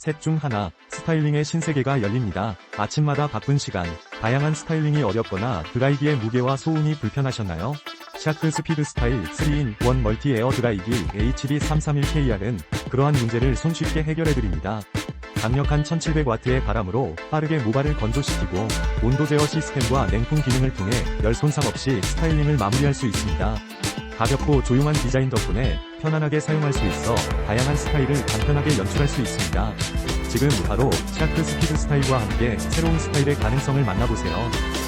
셋 중 하나, 스타일링의 신세계가 열립니다. 아침마다 바쁜 시간, 다양한 스타일링이 어렵거나 드라이기의 무게와 소음이 불편하셨나요? 샤크 스피드 스타일 3인1 멀티 에어 드라이기 HD331KR은 그러한 문제를 손쉽게 해결해드립니다. 강력한 1700W의 바람으로 빠르게 모발을 건조시키고 온도 제어 시스템과 냉풍 기능을 통해 열 손상 없이 스타일링을 마무리할 수 있습니다. 가볍고 조용한 디자인 덕분에 편안하게 사용할 수 있어 다양한 스타일을 간편하게 연출할 수 있습니다. 지금 바로 샤크 스피드 스타일과 함께 새로운 스타일의 가능성을 만나보세요.